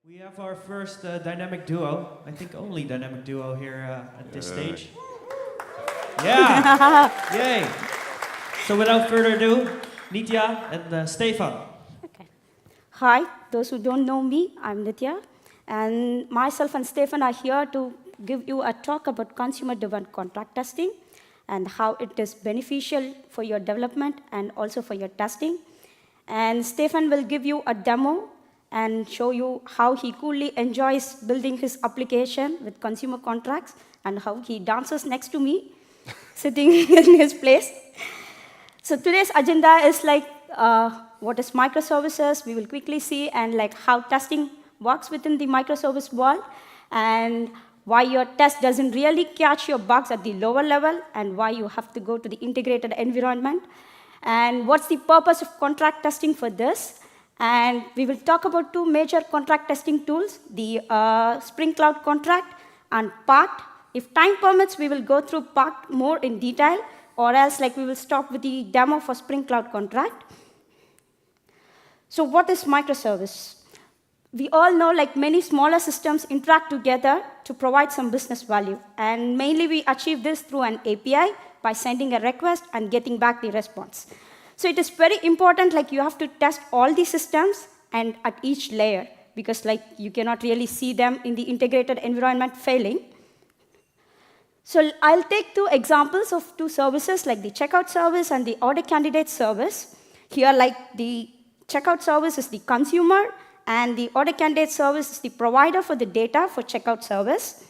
We have our first dynamic duo, I think only dynamic duo here at this stage. Yeah! Yay! So without further ado, Nithya and Stephan. Okay. Hi, those who don't know me, I'm Nithya. And myself and Stephan are here to give you a talk about consumer-driven contract testing and how it is beneficial for your development and also for your testing. And Stephan will give you a demo and show you how he coolly enjoys building his application with consumer contracts and how he dances next to me, sitting in his place. So today's agenda is like what is microservices, we will quickly see, and like how testing works within the microservice world, and why your test doesn't really catch your bugs at the lower level, and why you have to go to the integrated environment, and what's the purpose of contract testing for this. And we will talk about two major contract testing tools, the Spring Cloud contract and Pact. If time permits, we will go through Pact more in detail, or else like we will stop with the demo for Spring Cloud contract. So what is microservice? We all know like many smaller systems interact together to provide some business value. And mainly we achieve this through an API by sending a request and getting back the response. So it is very important, like you have to test all the systems and at each layer, because like you cannot really see them in the integrated environment failing. So I'll take two examples of two services, like the checkout service and the order candidate service. Here, like the checkout service is the consumer, and the order candidate service is the provider for the data for checkout service.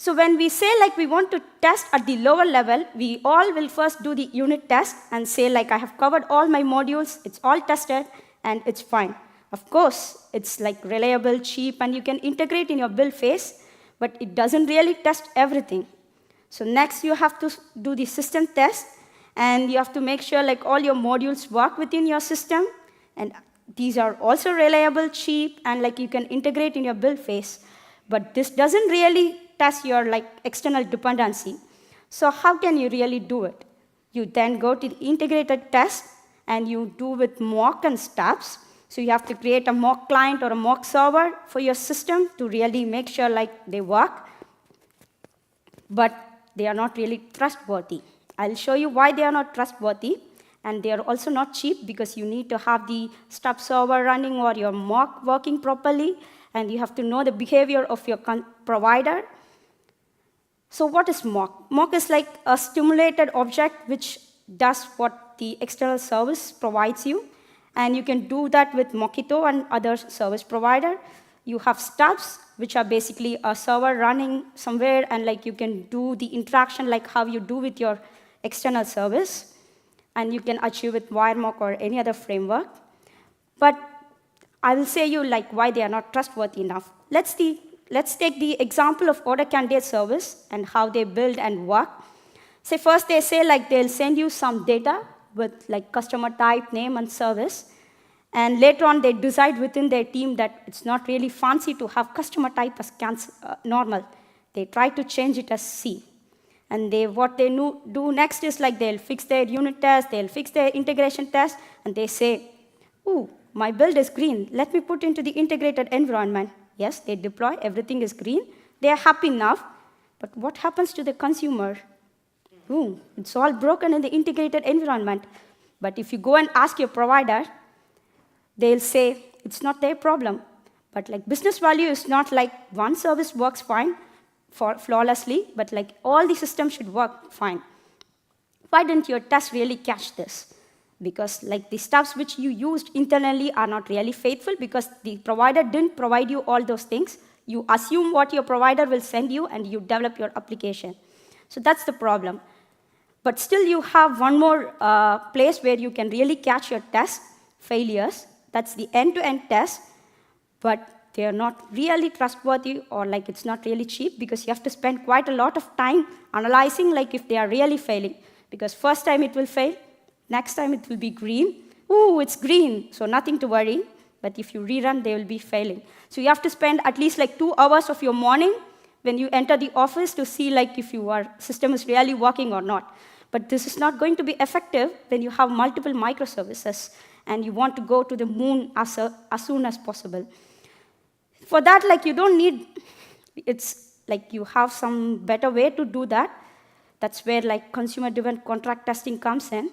So when we say like we want to test at the lower level, we all will first do the unit test and say like I have covered all my modules, it's all tested, and it's fine. Of course, it's like reliable, cheap, and you can integrate in your build phase, but it doesn't really test everything. So next you have to do the system test, and you have to make sure like all your modules work within your system, and these are also reliable, cheap, and like you can integrate in your build phase. But this doesn't really test your like external dependency. So how can you really do it? You then go to the integrated test, and you do with mock and stubs. So you have to create a mock client or a mock server for your system to really make sure like they work, but they are not really trustworthy. I'll show you why they are not trustworthy, and they are also not cheap, because you need to have the stub server running or your mock working properly, and you have to know the behavior of your provider. So what is mock? Mock is like a stimulated object which does what the external service provides you. And you can do that with Mockito and other service provider. You have stubs, which are basically a server running somewhere, and like you can do the interaction like how you do with your external service. And you can achieve with WireMock or any other framework. But I will say you like why they are not trustworthy enough. Let's take the example of order candidate service and how they build and work. Say first they say like they'll send you some data with like customer type, name, and service. And later on they decide within their team that it's not really fancy to have customer type as normal. They try to change it as C. And what they do next is like they'll fix their unit test, they'll fix their integration test, and they say, ooh, my build is green, let me put into the integrated environment. Yes, they deploy, everything is green. They are happy enough, but what happens to the consumer? Ooh, it's all broken in the integrated environment. But if you go and ask your provider, they'll say it's not their problem. But like business value is not like one service works fine flawlessly, but like all the systems should work fine. Why didn't your test really catch this? Because like the stuffs which you used internally are not really faithful, because the provider didn't provide you all those things. You assume what your provider will send you, and you develop your application. So that's the problem. But still you have one more place where you can really catch your test failures. That's the end-to-end test, but they are not really trustworthy, or like it's not really cheap, because you have to spend quite a lot of time analyzing like if they are really failing. Because first time it will fail, next time it will be green. Ooh, it's green, so nothing to worry. But if you rerun, they will be failing. So you have to spend at least like 2 hours of your morning when you enter the office to see like if your system is really working or not. But this is not going to be effective when you have multiple microservices and you want to go to the moon as soon as possible. For that, like you don't need, it's like you have some better way to do that. That's where like consumer-driven contract testing comes in.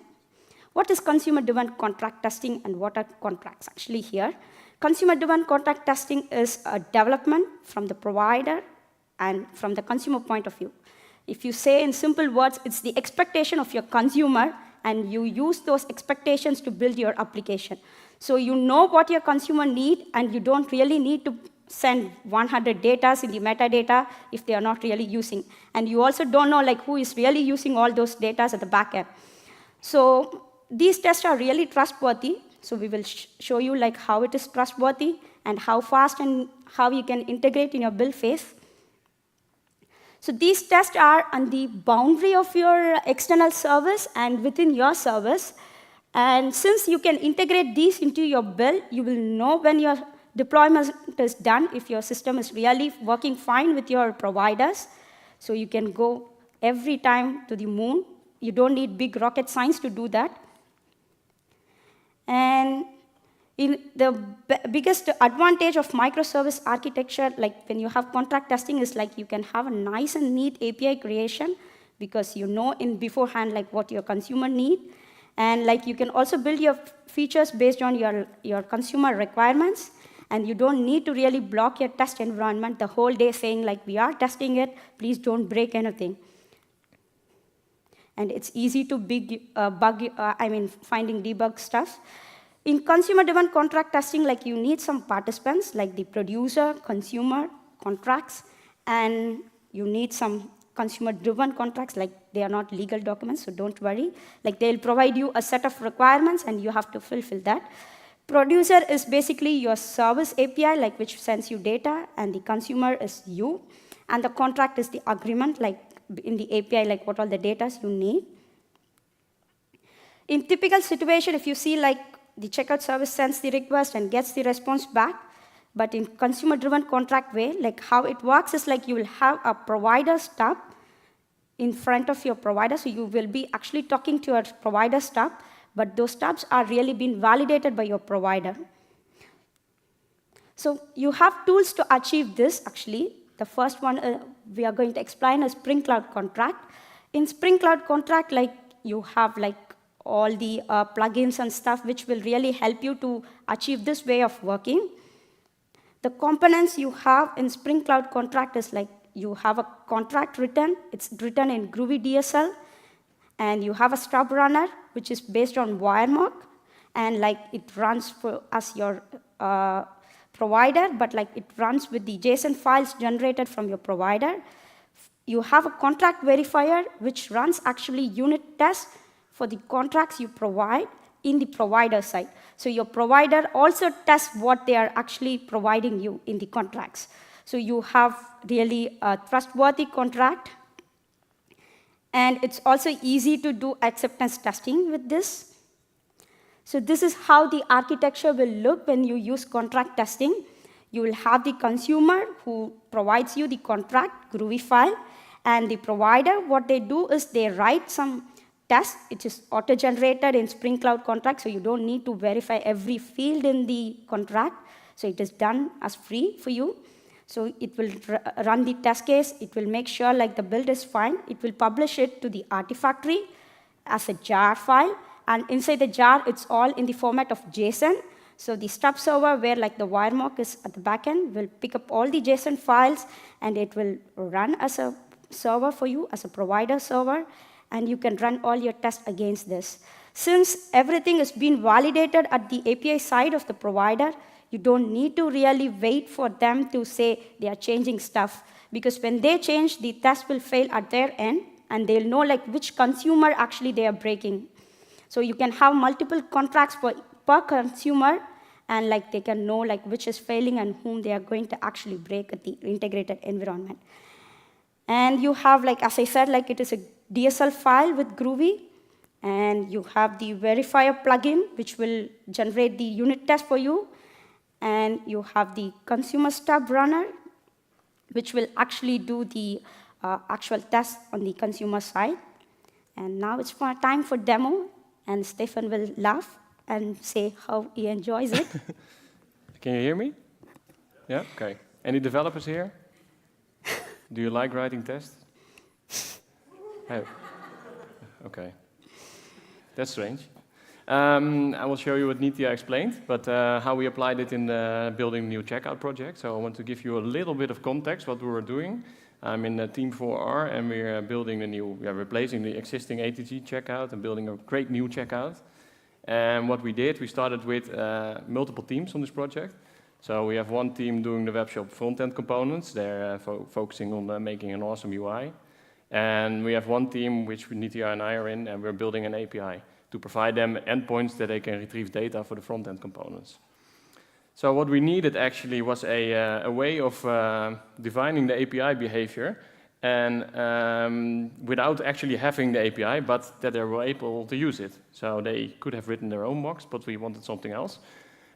What is consumer-driven contract testing and what are contracts actually here? Consumer-driven contract testing is a development from the provider and from the consumer point of view. If you say in simple words, it's the expectation of your consumer, and you use those expectations to build your application. So you know what your consumer need, and you don't really need to send 100 datas in the metadata if they are not really using. And you also don't know like who is really using all those datas at the back end. So these tests are really trustworthy. So we will show you like how it is trustworthy and how fast and how you can integrate in your build phase. So these tests are on the boundary of your external service and within your service. And since you can integrate these into your build, you will know when your deployment is done, if your system is really working fine with your providers. So you can go every time to the moon. You don't need big rocket science to do that. And in the biggest advantage of microservice architecture, like when you have contract testing, is like you can have a nice and neat API creation because you know in beforehand like what your consumer need. And like you can also build your features based on your consumer requirements. And you don't need to really block your test environment the whole day saying like, we are testing it, please don't break anything. And it's easy to finding debug stuff. In consumer-driven contract testing, like you need some participants, like the producer, consumer, contracts, and you need some consumer-driven contracts, like they are not legal documents, so don't worry. Like they'll provide you a set of requirements, and you have to fulfill that. Producer is basically your service API, like which sends you data, and the consumer is you. And the contract is the agreement, like in the API, like what all the data you need. In typical situation, if you see like the checkout service sends the request and gets the response back, but in consumer-driven contract way, like how it works is like you will have a provider stub in front of your provider, so you will be actually talking to your provider stub, but those stubs are really being validated by your provider. So you have tools to achieve this, actually. The first one we are going to explain is Spring Cloud Contract. In Spring Cloud Contract, like you have like all the plugins and stuff which will really help you to achieve this way of working. The components you have in Spring Cloud Contract is like you have a contract written. It's written in groovy DSL. And you have a Stub-runner, which is based on WireMark, and like it runs as your provider, but like it runs with the JSON files generated from your provider. You have a contract verifier, which runs actually unit tests for the contracts you provide in the provider side. So your provider also tests what they are actually providing you in the contracts. So you have really a trustworthy contract. And it's also easy to do acceptance testing with this. So this is how the architecture will look when you use contract testing. You will have the consumer who provides you the contract groovy file, and the provider, what they do is they write some test. It is auto-generated in Spring Cloud Contract, so you don't need to verify every field in the contract. So it is done as free for you. So it will run the test case. It will make sure like the build is fine. It will publish it to the Artifactory as a jar file. And inside the jar, it's all in the format of JSON. So the stub server, where like the WireMark is at the backend, will pick up all the JSON files, and it will run as a server for you, as a provider server. And you can run all your tests against this. Since everything is being validated at the API side of the provider, you don't need to really wait for them to say they are changing stuff. Because when they change, the test will fail at their end, and they'll know like which consumer actually they are breaking. So you can have multiple contracts per consumer, and like they can know like which is failing and whom they are going to actually break at the integrated environment. And you have, like as I said, like it is a DSL file with groovy, and you have the verifier plugin, which will generate the unit test for you. And you have the consumer Stub-runner, which will actually do the actual test on the consumer side. And now it's time for demo, and Stephan will laugh and say how he enjoys it. Can you hear me? Yeah? Okay. Any developers here? Do you like writing tests? Oh. Okay. That's strange. I will show you what Nithya explained, but how we applied it in building a new checkout project. So I want to give you a little bit of context what we were doing. I'm in team 4R, and we're building we are replacing the existing ATG checkout and building a great new checkout. And what we did, we started with multiple teams on this project. So we have one team doing the Webshop front-end components. They're focusing on making an awesome UI. And we have one team, which Nithya and I are in, and we're building an API to provide them endpoints that they can retrieve data for the front-end components. So what we needed actually was a way of defining the API behavior and without actually having the API, but that they were able to use it. So they could have written their own mocks, but we wanted something else.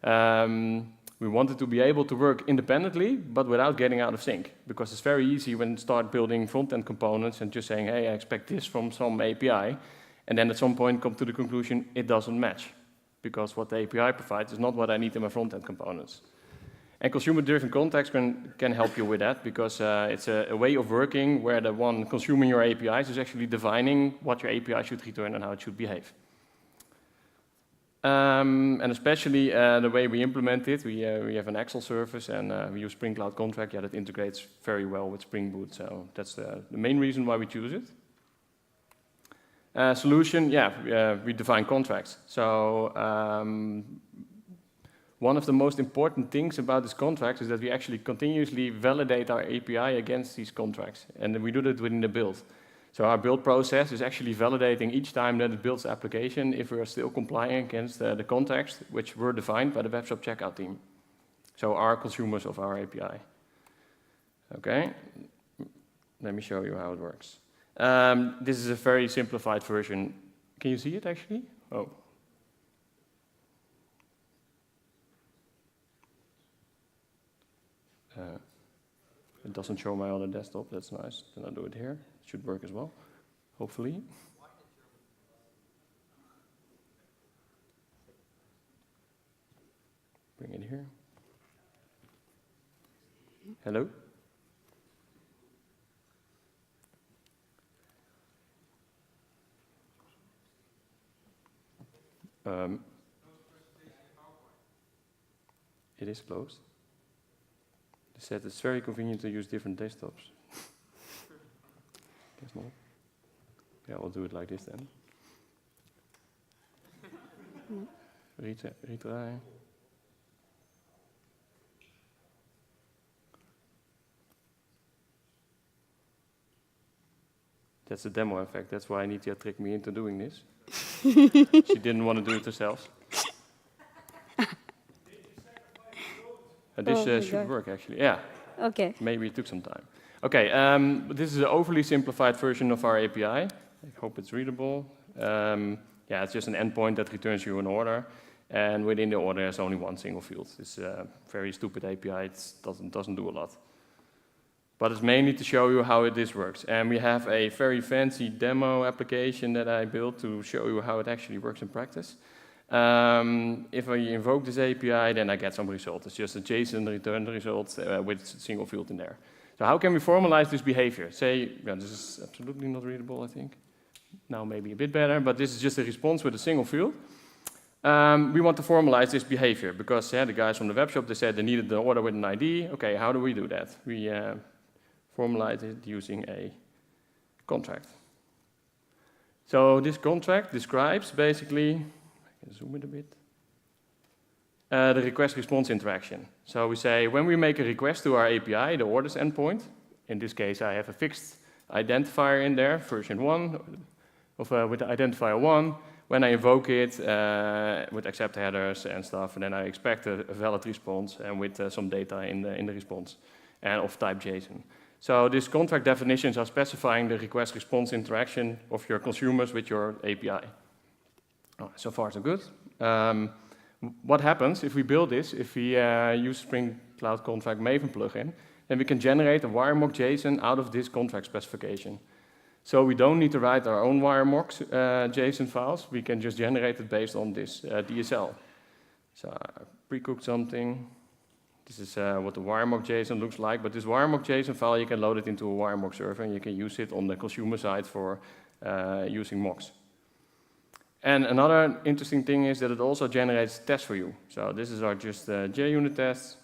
We wanted to be able to work independently, but without getting out of sync, because it's very easy when you start building front-end components and just saying, hey, I expect this from some API, and then at some point come to the conclusion it doesn't match, because what the API provides is not what I need in my front-end components. And consumer-driven context can help you with that, because it's a way of working where the one consuming your APIs is actually defining what your API should return and how it should behave. And especially the way we implement it, we have an Excel service and we use Spring Cloud Contract. Yeah, that integrates very well with Spring Boot, so that's the main reason why we choose it. Solution, we define contracts. So one of the most important things about this contract is that we actually continuously validate our API against these contracts, and we do that within the build. So our build process is actually validating each time that it builds the application if we are still complying against the contracts which were defined by the Webshop checkout team. So our consumers of our API. Okay, let me show you how it works. This is a very simplified version. Can you see it actually? Oh. It doesn't show my other desktop, that's nice. Then I'll do it here. It should work as well, hopefully. Bring it here. Hello? It is closed. They said it's very convenient to use different desktops. Guess not. Yeah, we'll do it like this then. Retry. That's the demo effect. That's why Nithya tricked me into doing this. She didn't want to do it herself. This should work actually. Yeah. Okay. Maybe it took some time. Okay. This is an overly simplified version of our API. I hope it's readable. Yeah, it's just an endpoint that returns you an order, and within the order there's only one single field. It's a very stupid API. It doesn't do a lot. But it's mainly to show you how this works. And we have a very fancy demo application that I built to show you how it actually works in practice. If I invoke this API, then I get some result. It's just a JSON return result with a single field in there. So how can we formalize this behavior? Say, yeah, this is absolutely not readable, I think. Now maybe a bit better, but this is just a response with a single field. We want to formalize this behavior because the guys from the Webshop, they said they needed the order with an ID. Okay, how do we do that? We formalize it using a contract. So this contract describes basically, I can zoom it a bit, the request-response interaction. So we say when we make a request to our API, the orders endpoint, in this case I have a fixed identifier in there, version 1, with the identifier 1. When I invoke it with accept headers and stuff, and then I expect a valid response and with some data in the response and of type JSON. So these contract definitions are specifying the request-response interaction of your consumers with your API. Oh, so far, so good. What happens if we build this, if we use Spring Cloud Contract Maven plugin, then we can generate a wiremock JSON out of this contract specification. So we don't need to write our own wiremocks JSON files. We can just generate it based on this DSL. So I pre-cooked something. This is what the wiremock JSON looks like, but this wiremock JSON file, you can load it into a wiremock server, and you can use it on the consumer side for using mocks. And another interesting thing is that it also generates tests for you. So this is our just JUnit tests,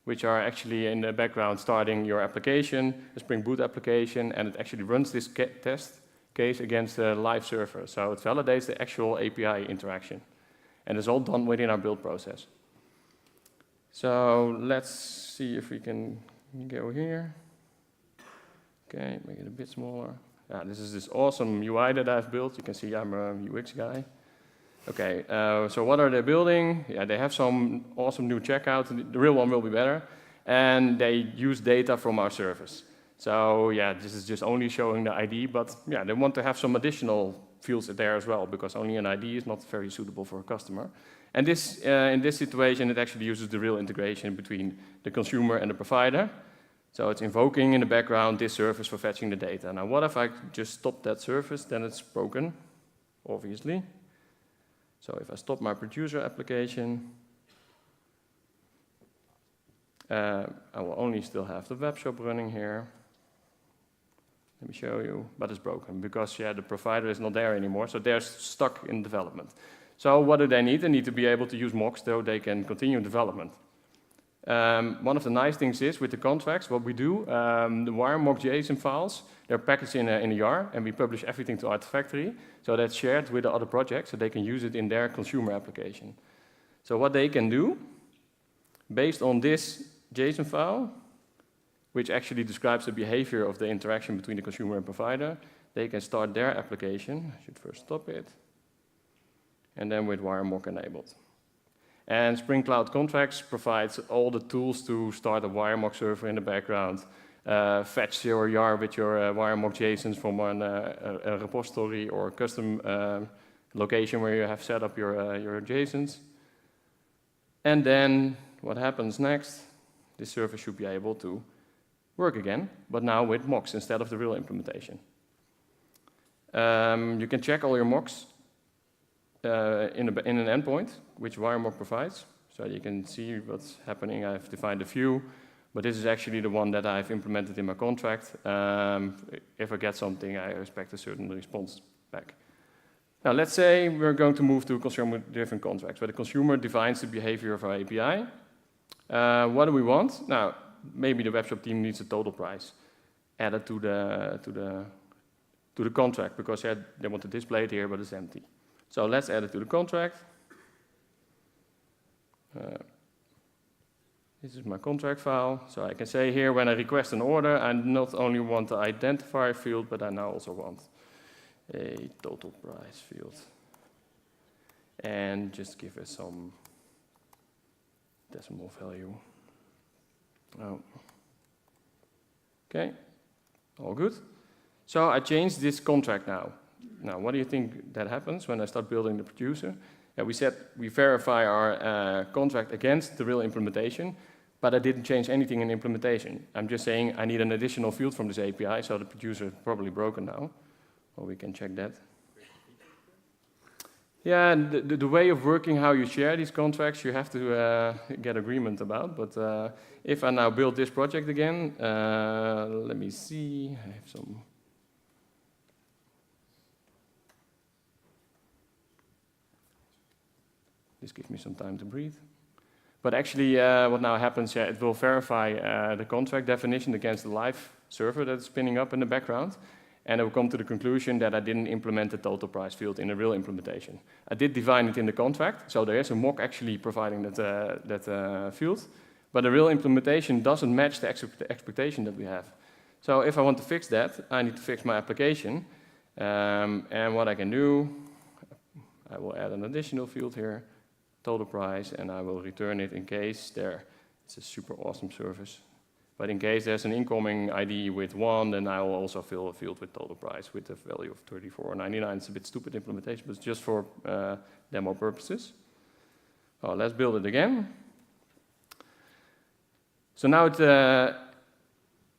which are actually in the background starting your application, a Spring Boot application, and it actually runs this test case against a live server. So it validates the actual API interaction. And it's all done within our build process. So let's see if we can go here. Okay, make it a bit smaller. This is this awesome UI that I've built. You can see I'm a UX guy. Okay, so what are they building? Yeah, they have some awesome new checkout. The real one will be better. And they use data from our service. So yeah, this is just only showing the ID, but yeah, they want to have some additional fields there as well, because only an ID is not very suitable for a customer. And this, in this situation, it actually uses the real integration between the consumer and the provider. So it's invoking in the background this service for fetching the data. Now, what if I just stop that service? Then it's broken, obviously. So if I stop my producer application, I will only still have the Webshop running here. Let me show you, but it's broken because the provider is not there anymore, so they're stuck in development. So what do they need? They need to be able to use mocks so they can continue development. One of the nice things is with the contracts, what we do, the wiremock JSON files, they're packaged in a YAR, and we publish everything to Artifactory, so that's shared with the other projects, so they can use it in their consumer application. So what they can do, based on this JSON file, which actually describes the behavior of the interaction between the consumer and provider, they can start their application. I should first stop it, and then with wiremock enabled. And Spring Cloud Contracts provides all the tools to start a wiremock server in the background, fetch your YAR with your wiremock JSONs from a repository or custom location where you have set up your JSONs. And then what happens next? This server should be able to work again, but now with mocks instead of the real implementation. You can check all your mocks in an endpoint, which wiremock provides. So you can see what's happening. I've defined a few, but this is actually the one that I've implemented in my contract. If I get something, I expect a certain response back. Now, let's say we're going to move to consumer-driven contracts, where the consumer defines the behavior of our API. What do we want? Now, maybe the Webshop team needs a total price added to the contract, because they want to display it here, but it's empty. So let's add it to the contract. This is my contract file. So I can say here, when I request an order, I not only want the identifier field, but I now also want a total price field. And just give it some decimal value. Oh. Okay, all good. So I changed this contract now. Now, what do you think that happens when I start building the producer? We said we verify our contract against the real implementation, but I didn't change anything in implementation. I'm just saying I need an additional field from this API, so the producer is probably broken now. Well, we can check that. Yeah, the way of working, how you share these contracts, you have to get agreement about. But if I now build this project again, let me see. I have some. This gives me some time to breathe. But actually, what now happens, it will verify the contract definition against the live server that's spinning up in the background. And it will come to the conclusion that I didn't implement the total price field in a real implementation. I did define it in the contract, so there is a mock actually providing that field. But the real implementation doesn't match the expectation that we have. So if I want to fix that, I need to fix my application. And what I can do, I will add an additional field here, total price, and I will return it in case it's a super awesome service. But in case there's an incoming ID with 1, then I will also fill a field with total price with the value of $34.99. It's a bit stupid implementation, but it's just for demo purposes. Oh, let's build it again. So now it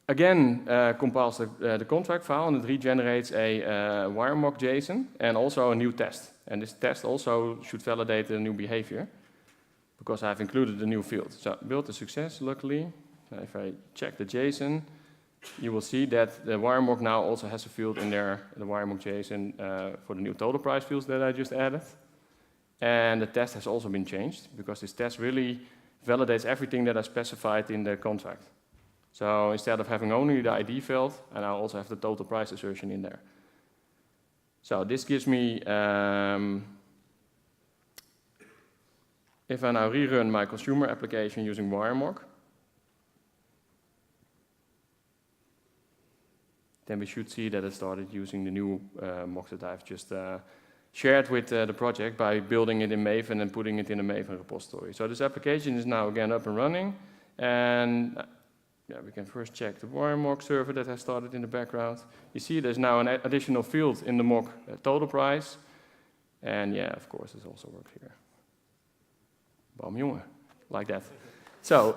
again compiles the contract file, and it regenerates a wiremock JSON and also a new test. And this test also should validate the new behavior, because I've included a new field. So built a success, luckily. If I check the JSON, you will see that the wiremark now also has a field in there, the wiremark JSON, for the new total price fields that I just added. And the test has also been changed, because this test really validates everything that I specified in the contract. So instead of having only the ID field, I now also have the total price assertion in there. So this gives me, if I now rerun my consumer application using wiremark, then we should see that it started using the new mock that I've just shared with the project by building it in Maven and putting it in a Maven repository. So this application is now again up and running, and yeah, we can first check the wiremark server that has started in the background. You see there's now an additional field in the mock total price, and yeah, of course, this also works here. Bam jongen, like that. So,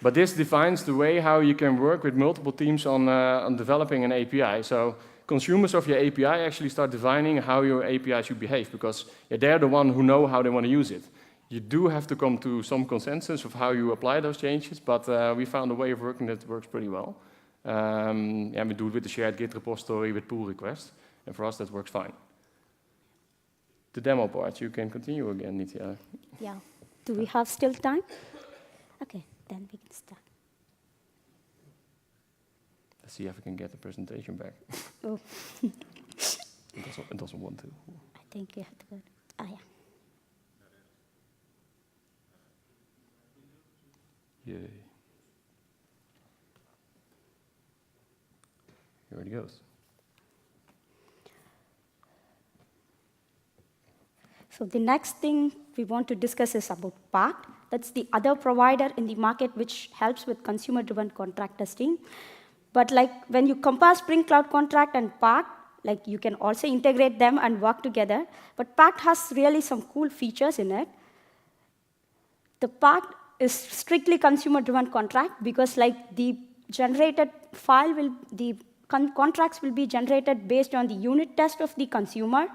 but this defines the way how you can work with multiple teams on developing an API. So consumers of your API actually start defining how your API should behave, because they're the one who know how they want to use it. You do have to come to some consensus of how you apply those changes, but we found a way of working that works pretty well. And we do it with the shared Git repository with pull requests, and for us that works fine. The demo part, you can continue again, Nithya. Yeah. Do we have still time? Okay, then we can start. Let's see if I can get the presentation back. Oh. It doesn't want to. I think you have to go. Ah, yeah. Yay. Here it goes. So the next thing we want to discuss is about Pact. That's the other provider in the market which helps with consumer-driven contract testing. But like when you compare Spring Cloud Contract and Pact, like you can also integrate them and work together. But Pact has really some cool features in it. The Pact is strictly consumer-driven contract, because like the generated file will, the contracts will be generated based on the unit test of the consumer.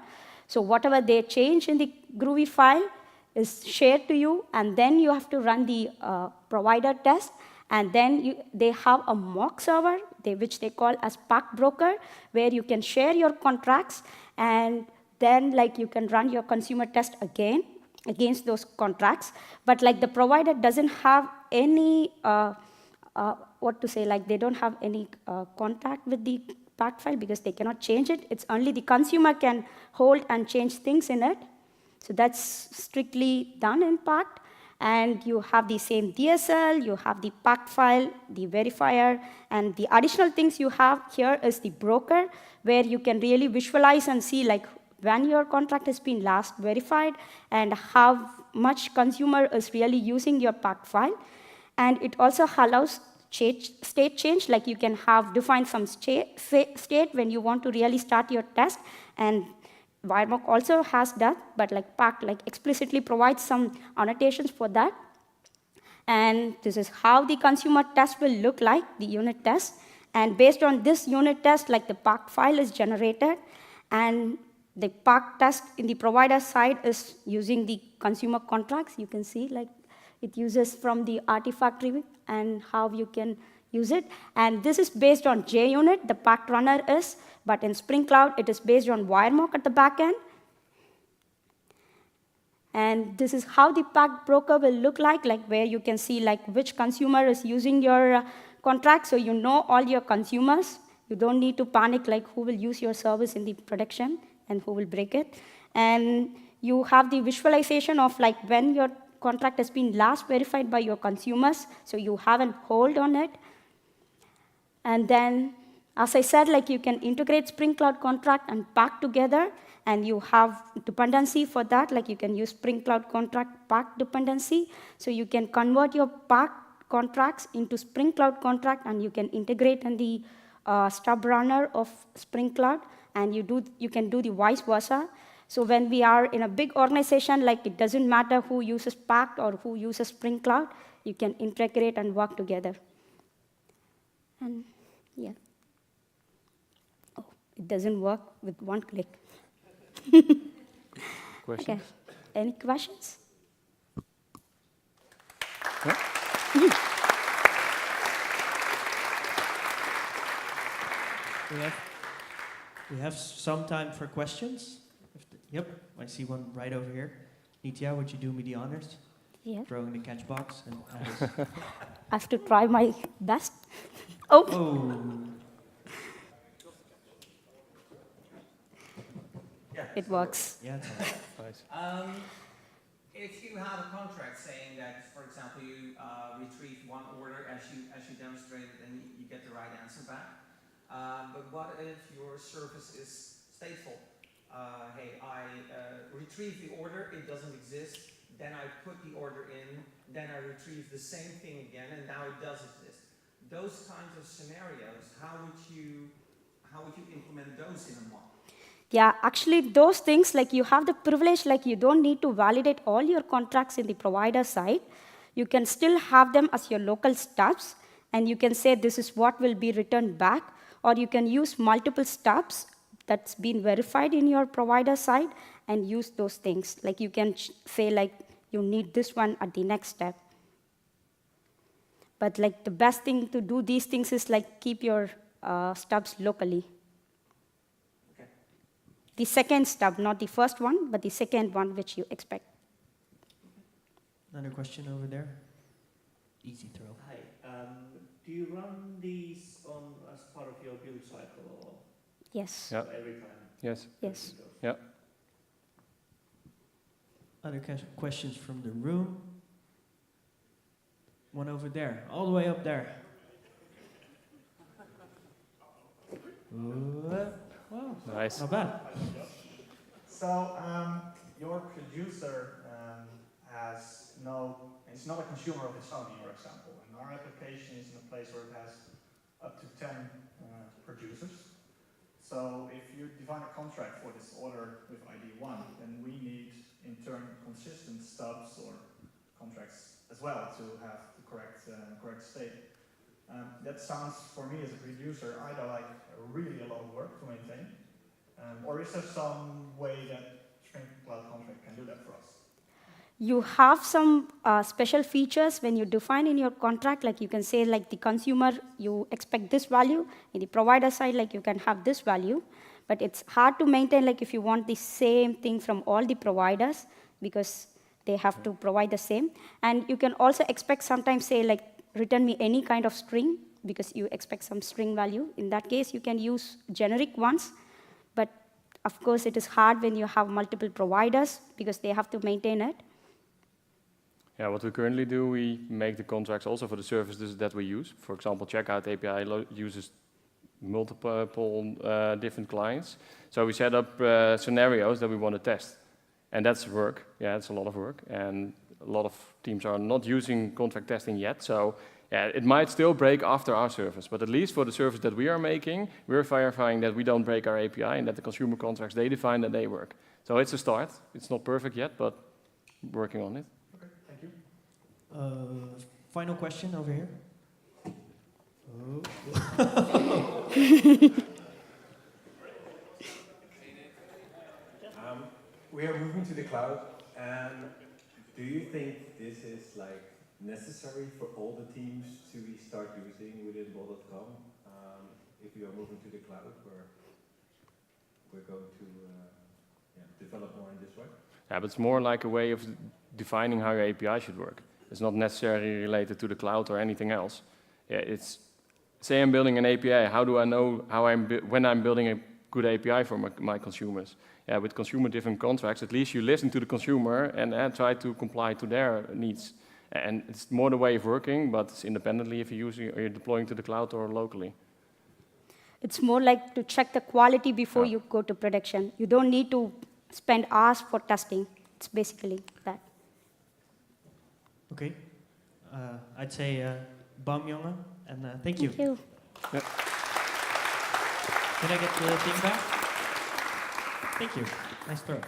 So whatever they change in the groovy file is shared to you, and then you have to run the provider test, and then they have a mock server, which they call as Pact broker, where you can share your contracts, and then like you can run your consumer test again against those contracts. But like the provider doesn't have any, they don't have any contact with the Pact file, because they cannot change it. It's only the consumer can hold and change things in it. So that's strictly done in Pact. And you have the same DSL, you have the Pact file, the verifier, and the additional things you have here is the broker, where you can really visualize and see like when your contract has been last verified and how much consumer is really using your Pact file. And it also allows state change, like you can have define some state when you want to really start your test, and wiremark also has that, but like Pact like explicitly provides some annotations for that. And this is how the consumer test will look like, the unit test. And based on this unit test, like the Pact file is generated, and the Pact test in the provider side is using the consumer contracts. You can see like it uses from the artifact tree and how you can use it. And this is based on JUnit, the Pact runner is, but in Spring Cloud, it is based on wiremark at the backend. And this is how the Pact broker will look like where you can see like which consumer is using your contract, so you know all your consumers. You don't need to panic like who will use your service in the production and who will break it. And you have the visualization of like when your contract has been last verified by your consumers, so you have a hold on it. And then, as I said, like you can integrate Spring Cloud Contract and Pact together, and you have dependency for that, like you can use Spring Cloud Contract Pact dependency, so you can convert your Pact contracts into Spring Cloud Contract, and you can integrate in the Stub-runner of Spring Cloud, and you can do the vice versa. So when we are in a big organization, like it doesn't matter who uses Pact or who uses Spring Cloud, you can integrate and work together. And yeah. Oh, it doesn't work with one click. Questions? Okay. Any questions? Yeah? We have some time for questions. Yep, I see one right over here. Nithya, would you do me the honors? Yeah. Throwing the catch box and I have to try my best. Oh, oh, it works. yeah, it's all right. Nice. If you have a contract saying that, for example, you retrieve one order as you demonstrated and you get the right answer back, but what if your service is stateful? Hey, I retrieve the order, it doesn't exist, then I put the order in, then I retrieve the same thing again, and now it does exist. Those kinds of scenarios, how would you implement those in a model? Yeah, actually, those things, like you have the privilege, like you don't need to validate all your contracts in the provider side. You can still have them as your local stubs, and you can say this is what will be returned back, or you can use multiple stubs that's been verified in your provider side and use those things. Like you can say like you need this one at the next step. But like the best thing to do these things is like keep your stubs locally. Okay. The second stub, not the first one, but the second one which you expect. Another question over there. Easy throw. Hi. Do you run these on as part of your build cycle or Yes. Yeah. every time? Yes. Yes. Yeah. Other questions from the room? One over there, all the way up there. Wow, Nice. not bad. So your producer it's not a consumer of its own in your example. And our application is in a place where it has up to 10 producers. So if you define a contract for this order with ID 1, then we need in turn consistent stubs or contracts as well to have the correct state. That sounds for me as a producer either like really a lot of work to maintain, or is there some way that Spring Cloud Contract can do that for us? You have some special features when you define in your contract, like you can say like the consumer, you expect this value. In the provider side, like you can have this value. But it's hard to maintain like if you want the same thing from all the providers because they have to provide the same. And you can also expect sometimes say like return me any kind of string because you expect some string value. In that case, you can use generic ones. But of course, it is hard when you have multiple providers because they have to maintain it. Yeah, what we currently do, we make the contracts also for the services that we use. For example, Checkout API uses multiple different clients. So we set up scenarios that we want to test. And that's work. Yeah, it's a lot of work. And a lot of teams are not using contract testing yet. So yeah, it might still break after our service. But at least for the service that we are making, we're verifying that we don't break our API and that the consumer contracts, they define that they work. So it's a start. It's not perfect yet, but working on it. Final question over here. Oh. We are moving to the cloud, and do you think this is like necessary for all the teams to start using within bol.com? If we are moving to the cloud, we're going to develop more in this way? Yeah, but it's more like a way of defining how your API should work. It's not necessarily related to the cloud or anything else. Yeah, it's, say I'm building an API, how do I know when I'm building a good API for my consumers? Yeah, with consumer-driven contracts, at least you listen to the consumer and try to comply to their needs. And it's more the way of working, but it's independently if you're deploying to the cloud or locally. It's more like to check the quality before you go to production. You don't need to spend hours for testing. It's basically that. Okay. I'd say bam jongen, and thank you. Thank you. Yeah. Can I get the thing back? Thank you. Nice throw.